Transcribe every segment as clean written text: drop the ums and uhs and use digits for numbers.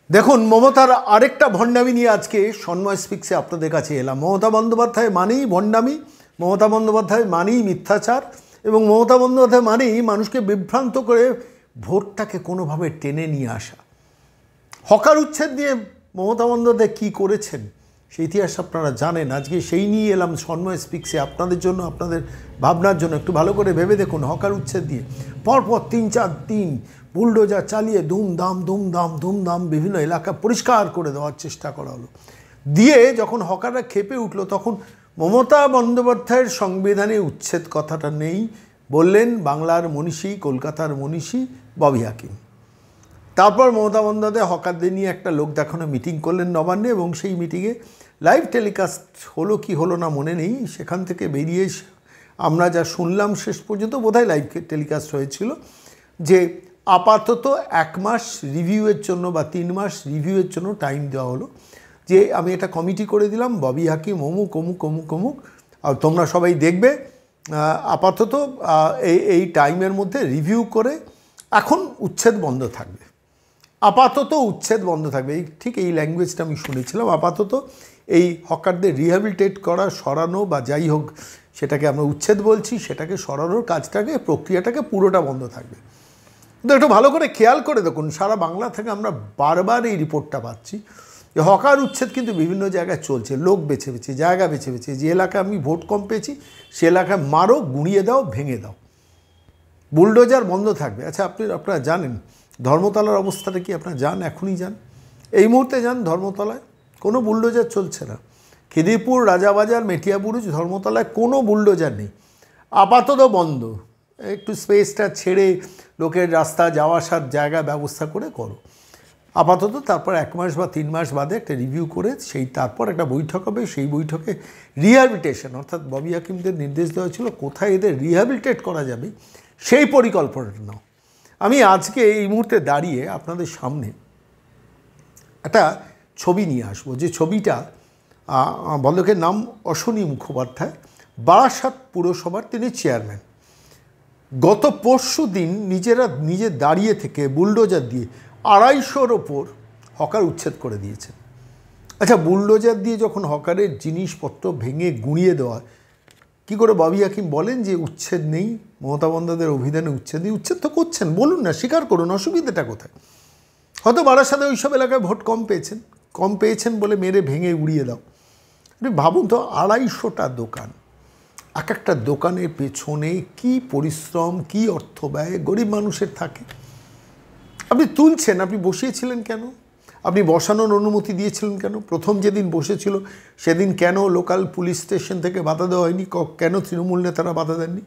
দেখুন মমতার আরেকটা ভণ্ডামি নিয়ে আজকে সন্ময় স্পিক্সে আপনাদের কাছে এলাম। মমতা বন্দ্যোপাধ্যায় মানেই ভণ্ডামি, মমতা বন্দ্যোপাধ্যায় মানেই মিথ্যাচার এবং মমতা বন্দ্যোপাধ্যায় মানেই মানুষকে বিভ্রান্ত করে ভোটটাকে কোনোভাবে টেনে নিয়ে আসা। হকার উচ্ছেদ নিয়ে মমতা বন্দ্যোপাধ্যায় কী করেছেন সেই ইতিহাস আপনারা জানেন। আজকে সেই নিয়ে এলাম সন্ময় স্পিক্সে আপনাদের জন্য, আপনাদের ভাবনার জন্য। একটু ভালো করে ভেবে দেখুন, হকার উচ্ছেদ দিয়ে পরপর ৩-৪ দিন বুলডোজার চালিয়ে ধুমধাম বিভিন্ন এলাকা পরিষ্কার করে দেওয়ার চেষ্টা করা হলো। দিয়ে যখন হকাররা খেপে উঠল তখন মমতা বন্দ্যোপাধ্যায়ের সংবিধানে উচ্ছেদ কথাটা নেই বললেন বাংলার মনীষী, কলকাতার মনীষী ববি হাকিম। তারপর মমতা বন্দ্যোপাধ্যায় হকারদের নিয়ে একটা লোক দেখানো মিটিং করলেন নবান্নে এবং সেই মিটিংয়ে লাইভ টেলিকাস্ট হলো কি হলো না মনে নেই। সেখান থেকে বেরিয়ে আমরা যা শুনলাম শেষ পর্যন্ত বোধহয় লাইভ টেলিকাস্ট হয়েছিল যে আপাতত 1 মাস রিভিউয়ের জন্য বা 3 মাস রিভিউয়ের জন্য টাইম দেওয়া হলো, যে আমি এটা কমিটি করে দিলাম ববি হাকিম অমুক অমুক অমুক অমুক, আর তোমরা সবাই দেখবে আপাতত এই টাইমের মধ্যে রিভিউ করে এখন উচ্ছেদ বন্ধ থাকবে। আপাতত উচ্ছেদ বন্ধ থাকবে, ঠিক এই ল্যাঙ্গুয়েজটা আমি শুনেছিলাম। আপাতত এই হকারদের রিহ্যাবিলিটেট করা, সরানো বা যাই হোক সেটাকে আমরা উচ্ছেদ বলছি, সেটাকে সরানোর কাজটাকে, প্রক্রিয়াটাকে পুরোটা বন্ধ থাকবে। কিন্তু একটু ভালো করে খেয়াল করে দেখুন, সারা বাংলা থেকে আমরা বারবার এই রিপোর্টটা পাচ্ছি যে হকার উচ্ছেদ কিন্তু বিভিন্ন জায়গায় চলছে। লোক বেছে বেছে, জায়গা বেছে বেছে, যে এলাকায় আমি ভোট কম পেয়েছি সে এলাকায় মারো, গুঁড়িয়ে দাও, ভেঙে দাও, বুলডোজার বন্ধ থাকবে। আচ্ছা আপনারা জানেন ধর্মতলার অবস্থাটা কি? আপনারা যান, এখনই যান, এই মুহূর্তে যান ধর্মতলায়, কোনো বুলডোজার চলছে না। খিদিরপুর, রাজাবাজার, মেটিয়াবুরুজ, ধর্মতলায় কোনো বুলডোজার নেই, আপাতত বন্ধ। একটু স্পেসটা ছেড়ে লোকের রাস্তা যাওয়া আসার জায়গা ব্যবস্থা করে করো আপাতত। তারপর 1 মাস বা 3 মাস বাদে একটা রিভিউ করে সেই তারপর একটা বৈঠক হবে, সেই বৈঠকে রিহ্যাবিলিটেশন অর্থাৎ ববি হাকিমদের নির্দেশ দেওয়া ছিল কোথায় এদের রিহ্যাবিলিটেট করা যাবে সেই পরিকল্পনাটা নাও। আমি আজকে এই মুহূর্তে দাঁড়িয়ে আপনাদের সামনে একটা ছবি নিয়ে আসবো, যে ছবিটা ভদ্রলোকের নাম অশ্বনী মুখোপাধ্যায়, বারাসাত পুরসভার তিনি চেয়ারম্যান। গত পরশু দিন নিজে দাঁড়িয়ে থেকে বুলডোজার দিয়ে 250-র ওপর হকার উচ্ছেদ করে দিয়েছেন। আচ্ছা, বুলডোজার দিয়ে যখন হকারের জিনিসপত্র ভেঙে গুঁড়িয়ে দেওয়া, কী করে ববি হাকিম বলেন যে উচ্ছেদ নেই, মমতা বন্দ্যোপাধ্যায়ের অভিধানে উচ্ছেদ নেই? উচ্ছেদ তো করছেন, বলুন না, স্বীকার করুন, অসুবিধাটা কোথায়? হয়তো বারাসাতে ওইসব এলাকায় ভোট কম পেয়েছেন বলে মেরে ভেঙে উড়িয়ে দাও। আপনি ভাবুন তো, 250টা দোকান, এক একটা দোকানের পেছনে কি পরিশ্রম, কি অর্থ ব্যয় গরিব মানুষের থাকে। আপনি তুলছেন, আপনি বসিয়েছিলেন কেন? আপনি বসানোর অনুমতি দিয়েছিলেন কেন? প্রথম যেদিন বসেছিল সেদিন কেন লোকাল পুলিশ স্টেশন থেকে বাধা দেওয়া হয়নি? কেন তৃণমূল নেতারা বাধা দেননি?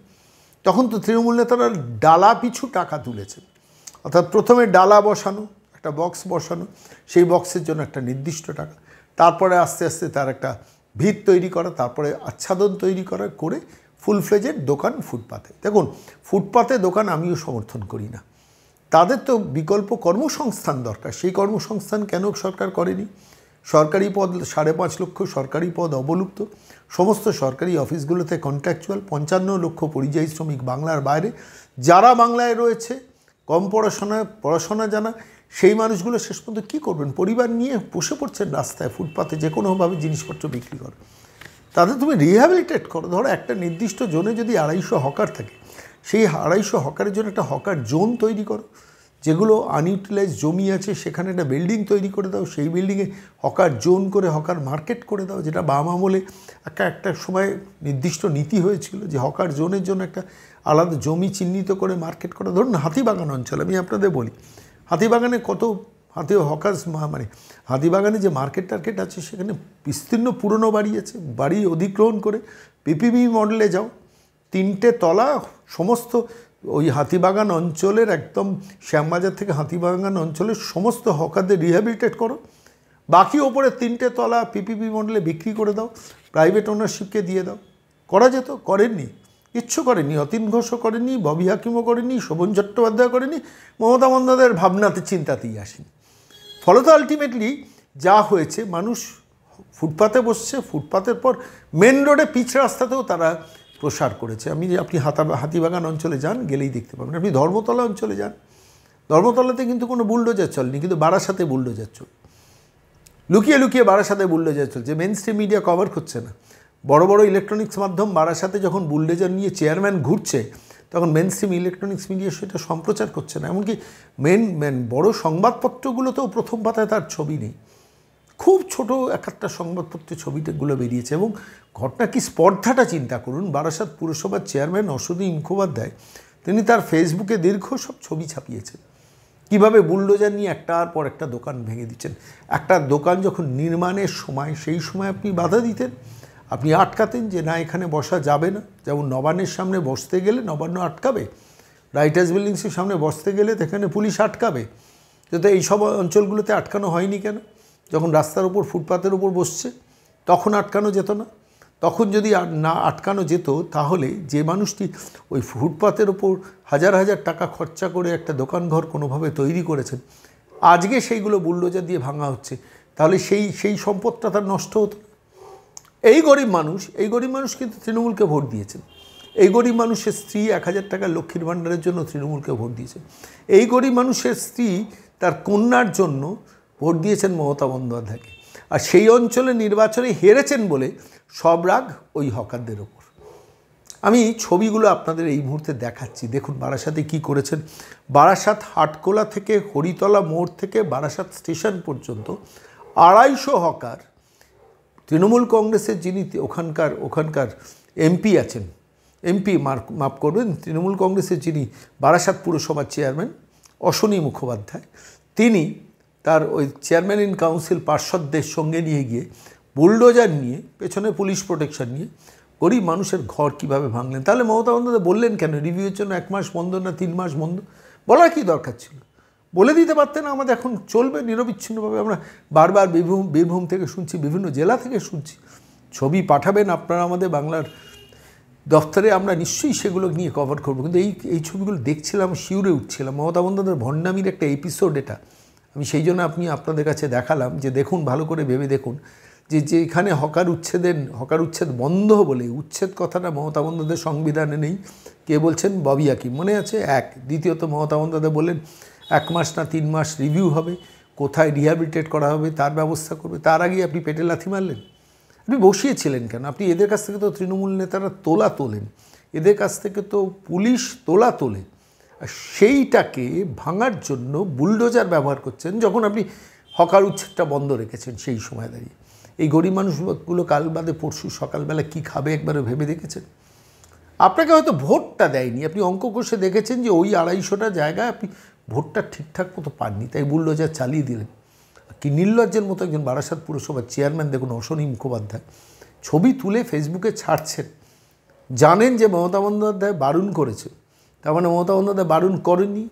তখন তো তৃণমূল নেতারা ডালা পিছু টাকা তুলেছেন। অর্থাৎ প্রথমে ডালা বসানো, একটা বক্স বসানো, সেই বক্সের জন্য একটা নির্দিষ্ট টাকা, তারপরে আস্তে আস্তে তার একটা ভিত তৈরি করা, তারপরে আচ্ছাদন তৈরি করে ফুল ফ্লেজের দোকান ফুটপাতে। দেখুন, ফুটপাতে দোকান আমিও সমর্থন করি না, তাদের তো বিকল্প কর্মসংস্থান দরকার। সেই কর্মসংস্থান কেন সরকার করেনি? সরকারি পদ 5.5 লক্ষ সরকারি পদ অবলুপ্ত, সমস্ত সরকারি অফিসগুলোতে কন্ট্রাকচুয়াল, 55 লক্ষ পরিযায়ী শ্রমিক বাংলার বাইরে, যারা বাংলায় রয়েছে কম পড়াশোনা জানা, সেই মানুষগুলো শেষ পর্যন্ত কী করবেন? পরিবার নিয়ে বসে পড়ছেন রাস্তায়, ফুটপাতে যে কোনোভাবে জিনিসপত্র বিক্রি করে। তাদের তুমি রিহ্যাবিলিটেট করো। ধরো একটা নির্দিষ্ট জোনে যদি 250 হকার থাকে, সেই 250 হকারের জন্য একটা হকার জোন তৈরি করো। যেগুলো আনইউটিলাইজ জমি আছে সেখানে একটা বিল্ডিং তৈরি করে দাও, সেই বিল্ডিংয়ে হকার জোন করে হকার মার্কেট করে দাও, যেটা বাম আমলে একটা সময় নির্দিষ্ট নীতি হয়েছিল যে হকার জোনের জন্য একটা আলাদা জমি চিহ্নিত করে মার্কেট করা। ধরুন হাতিবাগান অঞ্চল, আমি আপনাদের বলি, হাতিবাগানে কত হকার্স, মানে হাতিবাগানে যে মার্কেট টার্কেট আছে সেখানে বিস্তীর্ণ পুরনো বাড়ি আছে, বাড়ি অধিগ্রহণ করে পিপিপি মডেলে যাও, 3টে তলা, সমস্ত ওই হাতিবাগান অঞ্চলের একদম শ্যামবাজার থেকে হাতিবাগান অঞ্চলের সমস্ত হকারদের রিহ্যাবিলিটেট করো, বাকি ওপরে 3টে তলা পিপিপি মডেলে বিক্রি করে দাও, প্রাইভেট ওনারশিপকে দিয়ে দাও। করা যেত, করেননি, কিচ্ছু করেনি। অতীন ঘোষও করেনি, ববি হাকিমও করেনি, শোভন চট্টোপাধ্যায় করেনি, মমতা বন্দ্যোপাধ্যায়ের ভাবনাতে চিন্তাতেই আসেনি। ফলত আলটিমেটলি যা হয়েছে, মানুষ ফুটপাতে বসছে, ফুটপাতের পর মেন রোডে পিচ রাস্তাতেও তারা প্রসার করেছে। আপনি হাতিবাগান অঞ্চলে যান, গেলেই দেখতে পাবেন। আপনি ধর্মতলা অঞ্চলে যান, ধর্মতলাতে কিন্তু কোনো বুলডোজার চলেনি, কিন্তু বারাসাতে বুলডোজার চল, লুকিয়ে লুকিয়ে বারাসাতে বুলডোজার চলছে, মেন স্ট্রিম মিডিয়া কভার করছে না। বড় বড় ইলেকট্রনিক্স মাধ্যম বারাসাতে যখন বুলডোজার নিয়ে চেয়ারম্যান ঘুরছে, তখন মেন স্ট্রিম ইলেকট্রনিক্স মিডিয়া সেটা সম্প্রচার করছে না। এমনকি মেন বড় সংবাদপত্রগুলোতেও প্রথম পাতায় তার ছবি নেই। খুব ছোট একটা সংবাদপত্রে ছবিটাগুলো বেরিয়েছে। এবং ঘটনা কি, স্পর্ধাটা চিন্তা করুন। বারাসাত পুরসভার চেয়ারম্যান অশ্বনী মুখোপাধ্যায় তিনি তার ফেসবুকে দীর্ঘ সব ছবি ছাপিয়েছেন, কীভাবে বুলডোজার নিয়ে একটার পর একটা দোকান ভেঙে দিচ্ছেন। একটা দোকান যখন নির্মাণের সময়, সেই সময় আপনি বাধা দিতেন, আপনি আটকাতেন যে না এখানে বসা যাবে না। যেমন নবান্নের সামনে বসতে গেলে নবান্ন আটকাবে, রাইটার্স বিল্ডিংসের সামনে বসতে গেলে সেখানে পুলিশ আটকাবে। যাতে এইসব অঞ্চলগুলোতে আটকানো হয়নি কেন? যখন রাস্তার উপর ফুটপাতের উপর বসছে তখন আটকানো যেত না? তখন যদি না আটকানো যেত, তাহলে যে মানুষটি ওই ফুটপাতের ওপর হাজার হাজার টাকা খরচা করে একটা দোকানঘর কোনোভাবে তৈরি করেছেন, আজকে সেইগুলো বুলডোজার দিয়ে ভাঙা হচ্ছে, তাহলে সেই সম্পদটা তার নষ্ট হতো। এই গরিব মানুষ কিন্তু তৃণমূলকে ভোট দিয়েছেন। এই গরিব মানুষের স্ত্রী 1000 টাকা লক্ষ্মীর ভাণ্ডারের জন্য তৃণমূলকে ভোট দিয়েছেন। এই গরিব মানুষের স্ত্রী তার কন্যার জন্য ভোট দিয়েছেন মমতা বন্দ্যোপাধ্যায়কে। আর সেই অঞ্চলে নির্বাচনে হেরেছেন বলে সব রাগ ওই হকারদের ওপর। আমি ছবিগুলো আপনাদের এই মুহূর্তে দেখাচ্ছি, দেখুন বারাসাতে কি করেছেন। বারাসাত হাটকোলা থেকে হরিতলা মোড় থেকে বারাসাত স্টেশন পর্যন্ত 250 হকার, তৃণমূল কংগ্রেসের যিনি ওখানকার এমপি আছেন, মাফ করবেন, তৃণমূল কংগ্রেসের যিনি বারাসাত পুরসভার চেয়ারম্যান অশ্বনী মুখোপাধ্যায়, তিনি তার ওই চেয়ারম্যান ইন কাউন্সিল পার্ষদদের সঙ্গে নিয়ে গিয়ে বুলডোজার নিয়ে, পেছনে পুলিশ প্রোটেকশন নিয়ে গরিব মানুষের ঘর কিভাবে ভাঙলেন। তাহলে মমতা বন্দ্যোপাধ্যায় বললেন কেন রিভিউয়ের জন্য 1 মাস বন্ধ না 3 মাস বন্ধ? বলার কী দরকার ছিল? বলে দিতে পারতেন আমাদের এখন চলবে নিরবিচ্ছিন্নভাবে। আমরা বারবার বীরভূম থেকে শুনছি, বিভিন্ন জেলা থেকে শুনছি। ছবি পাঠাবেন আপনারা আমাদের বাংলার দফতরে, আমরা নিশ্চয়ই সেগুলো নিয়ে কভার করবো। কিন্তু এই ছবিগুলো দেখছিলাম, শিউরে উঠছিলাম। মমতা বন্দ্যোপাধ্যায়ের ভণ্ডামির একটা এপিসোড এটা। আমি সেই জন্য আপনাদের কাছে দেখালাম যে দেখুন, ভালো করে ভেবে দেখুন যে এখানে হকার উচ্ছেদ বন্ধ বলে, উচ্ছেদ কথাটা মমতা বন্দ্যোপাধ্যায়ের সংবিধানে নেই। কে বলছেন? ববি হাকিম, মনে আছে? দ্বিতীয়ত মমতা বন্দ্যোপাধ্যায় বললেন 1 মাস না 3 মাস রিভিউ হবে, কোথায় রিহ্যাবিলিটেট করা হবে তার ব্যবস্থা করবে। তার আগে আপনি পেটে লাথি মারলেন। আপনি বসিয়েছিলেন কেন? আপনি এদের কাছ থেকে তো তৃণমূল নেতারা তোলা তোলেন, এদের কাছ থেকে তো পুলিশ তোলা তোলে। আর সেইটাকে ভাঙার জন্য বুলডোজার ব্যবহার করছেন, যখন আপনি হকার উচ্ছেদটা বন্ধ রেখেছেন সেই সময় দাঁড়িয়ে। এই গরিব মানুষগুলো কাল বাদে পরশু সকালবেলা কী খাবে একবারও ভেবে দেখেছেন? আপনাকে হয়তো ভোটটা দেয়নি, আপনি অঙ্ক কষে দেখেছেন যে ওই 250টা জায়গায় আপনি ভোটটা ঠিকঠাক মতো পাননি, তাই বুলডোজার চালিয়ে দিলেন। কি নির্লজ্জের মতো একজন বারাসাত পুরসভার চেয়ারম্যান, দেখুন অশ্বনী মুখোপাধ্যায় ছবি তুলে ফেসবুকে ছাড়ছেন। জানেন যে মমতা বন্দ্যোপাধ্যায় বারণ করেছে, তার মানে মমতা বন্দ্যোপাধ্যায় বারণ করেনি।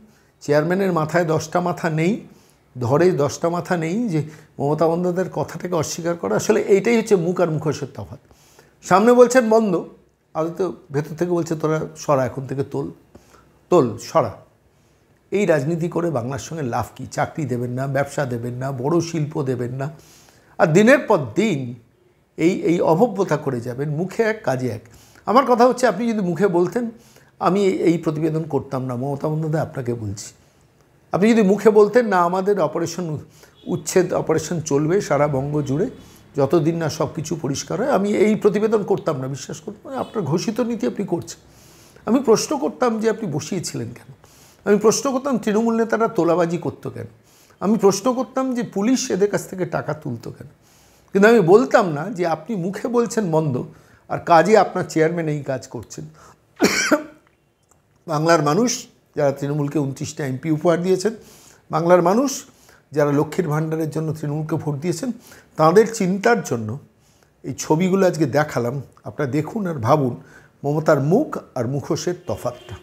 চেয়ারম্যানের মাথায় 10টা মাথা নেই, ধরে 10টা মাথা নেই যে মমতা বন্দ্যোপাধ্যায়ের কথাটাকে অস্বীকার করা। আসলে এইটাই হচ্ছে মুখ আর মুখোশের তফাৎ। সামনে বলছেন বন্ধ, আদতে ভেতর থেকে বলছে তোরা সরা, এখন থেকে তোল সরা। এই রাজনীতি করে বাংলার সঙ্গে লাভ কী? চাকরি দেবেন না, ব্যবসা দেবেন না, বড় শিল্প দেবেন না, আর দিনের পর দিন এই অভব্যতা করে যাবেন, মুখে এক কাজে এক। আমার কথা হচ্ছে, আপনি যদি মুখে বলতেন আমি এই প্রতিবেদন করতাম না। মমতা বন্দ্যোপাধ্যায় আপনাকে বলছি, আপনি যদি মুখে বলতেন না আমাদের অপারেশন চলবে সারা বঙ্গ জুড়ে, যতদিন না সব কিছু পরিষ্কার হয়, আমি এই প্রতিবেদন করতাম না। বিশ্বাস করুন, আপনার ঘোষিত নীতি আপনি করছেন। আমি প্রশ্ন করতাম যে আপনি বসিয়েছিলেন কেন? আমি প্রশ্ন করতাম তৃণমূল নেতারা তোলাবাজি করতো কেন? আমি প্রশ্ন করতাম যে পুলিশ এদের কাছ থেকে টাকা তুলতো কেন? কিন্তু আমি বলতাম না যে আপনি মুখে বলছেন বন্ধ আর কাজে আপনার চেয়ারম্যান এই কাজ করছেন। বাংলার মানুষ যারা তৃণমূলকে 29টা এমপি উপহার দিয়েছেন, বাংলার মানুষ যারা লক্ষ্মীর ভাণ্ডারের জন্য তৃণমূলকে ভোট দিয়েছেন, তাদের চিন্তার জন্য এই ছবিগুলো আজকে দেখালাম। আপনারা দেখুন আর ভাবুন মমতার মুখ আর মুখোশের তফাৎটা।